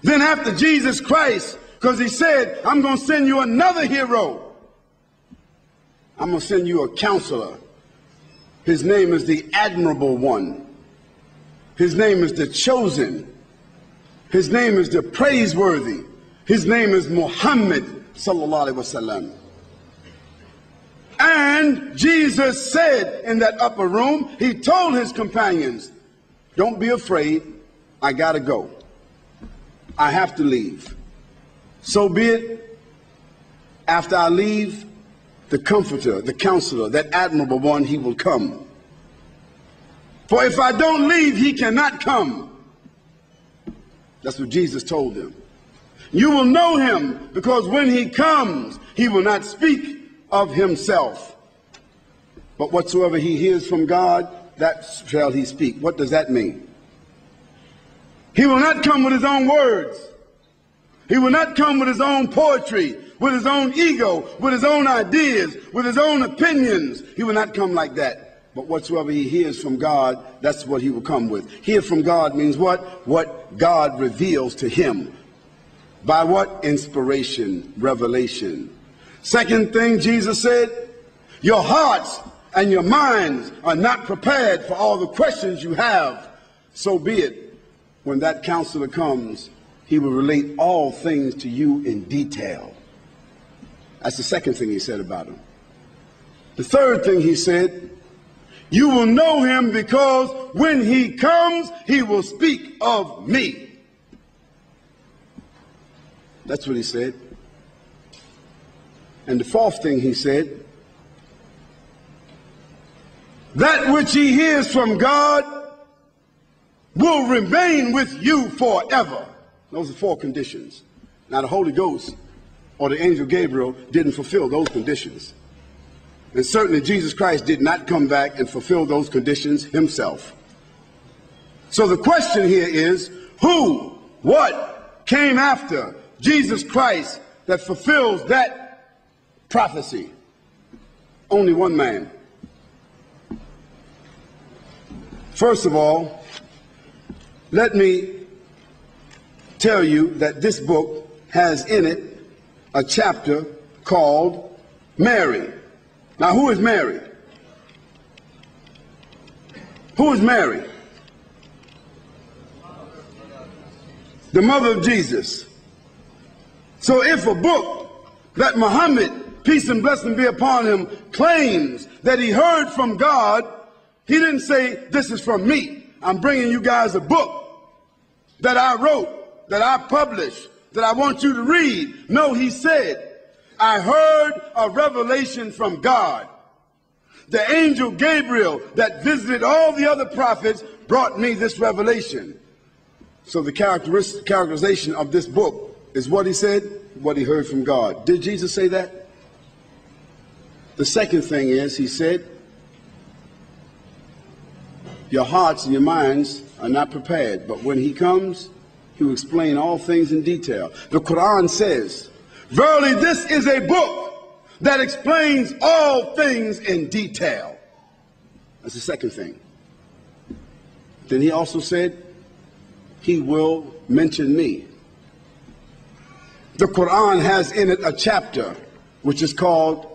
Then after Jesus Christ, because he said, I'm going to send you another hero. I'm going to send you a counselor. His name is the Admirable One. His name is the Chosen. His name is the Praiseworthy. His name is Muhammedu sallallahu alaihi wasallam. And Jesus said in that upper room, he told his companions, don't be afraid, I gotta go. I have to leave. So be it. After I leave, the Comforter, the Counselor, that Admirable One, he will come. For if I don't leave, he cannot come. That's what Jesus told them. You will know him, because when he comes, he will not speak of himself, but whatsoever he hears from God, that shall he speak. What does that mean? He will not come with his own words. He will not come with his own poetry, with his own ego, with his own ideas, with his own opinions. He will not come like that. But whatsoever he hears from God, that's what he will come with. Hear from God means what? What God reveals to him. By what? Inspiration, revelation. Second thing Jesus said, your hearts and your minds are not prepared for all the questions you have. So be it. When that counselor comes, he will relate all things to you in detail. That's the second thing he said about him. The third thing he said, you will know him because when he comes, he will speak of me. That's what he said. And the fourth thing he said, that which he hears from God will remain with you forever. Those are four conditions. Now the Holy Ghost or the angel Gabriel didn't fulfill those conditions. And certainly Jesus Christ did not come back and fulfill those conditions himself. So the question here is, who, what came after Jesus Christ that fulfills that prophecy? Only one man. First of all, let me tell you that this book has in it a chapter called Mary. Now, who is Mary? Who is Mary? The mother of Jesus. So if a book that Muhammad, peace and blessing be upon him, claims that he heard from God, he didn't say, this is from me. I'm bringing you guys a book that I wrote, that I published, that I want you to read. No, he said, I heard a revelation from God. The angel Gabriel that visited all the other prophets brought me this revelation. So the characterization of this book is what he said, what he heard from God. Did Jesus say that? The second thing is, he said, your hearts and your minds are not prepared, but when he comes, he will explain all things in detail. The Quran says, verily this is a book that explains all things in detail. That's the second thing. Then he also said, he will mention me. The Quran has in it a chapter which is called,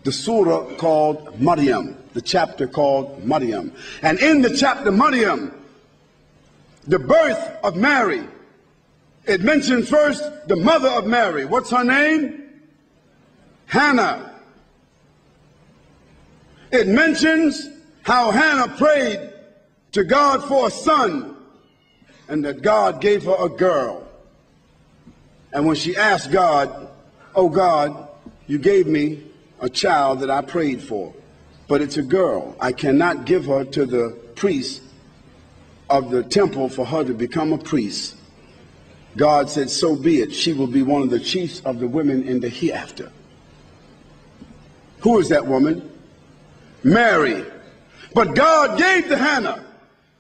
the surah called Maryam, the chapter called Maryam. And in the chapter Maryam, the birth of Mary, it mentions first the mother of Mary. What's her name? Hannah. It mentions how Hannah prayed to God for a son, and that God gave her a girl. And when she asked God, oh God, you gave me a child that I prayed for, but it's a girl. I cannot give her to the priest of the temple for her to become a priest. God said, so be it. She will be one of the chiefs of the women in the hereafter. Who is that woman? Mary. But God gave to Hannah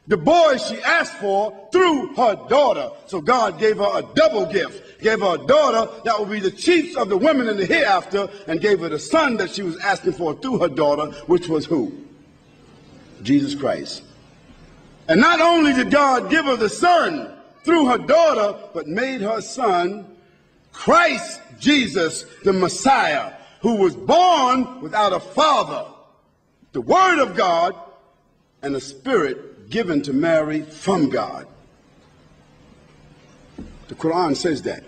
the boy she asked for through her daughter. So God gave her a double gift. Gave her a daughter that would be the chiefs of the women in the hereafter, and gave her the son that she was asking for through her daughter, which was who? Jesus Christ. And not only did God give her the son, through her daughter, but made her son Christ Jesus, the Messiah, who was born without a father, the Word of God, and a Spirit given to Mary from God. The Quran says that.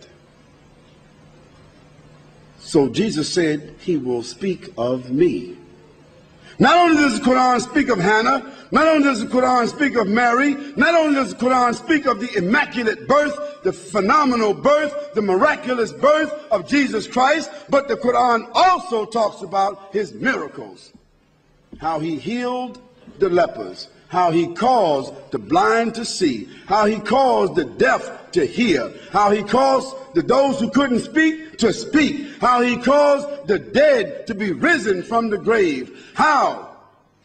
So Jesus said, he will speak of me. Not only does the Quran speak of Hannah, not only does the Quran speak of Mary, not only does the Quran speak of the immaculate birth, the phenomenal birth, the miraculous birth of Jesus Christ, but the Quran also talks about his miracles. How he healed the lepers, how he caused the blind to see, how he caused the deaf to hear, how he caused those who couldn't speak to speak, how he caused the dead to be risen from the grave, how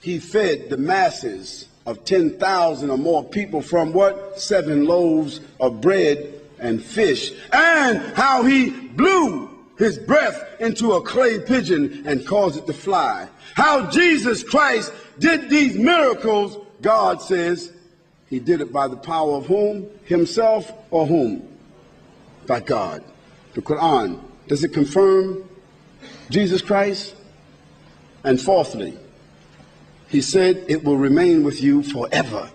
he fed the masses of 10,000 or more people from what? 7 loaves of bread and fish, and how he blew his breath into a clay pigeon and caused it to fly. How Jesus Christ did these miracles, God says he did it by the power of whom? Himself or whom? By God. The Quran, does it confirm Jesus Christ? And fourthly, he said it will remain with you forever.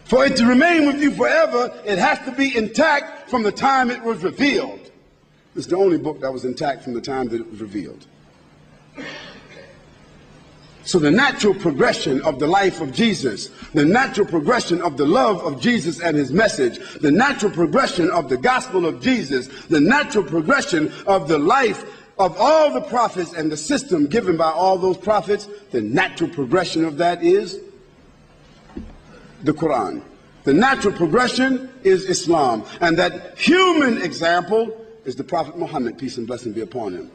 For it to remain with you forever, it has to be intact from the time it was revealed. It's the only book that was intact from the time that it was revealed. So the natural progression of the life of Jesus, the natural progression of the love of Jesus and his message, the natural progression of the gospel of Jesus, the natural progression of the life of all the prophets and the system given by all those prophets, the natural progression of that is the Quran. The natural progression is Islam. And that human example is the Prophet Muhammad, peace and blessing be upon him.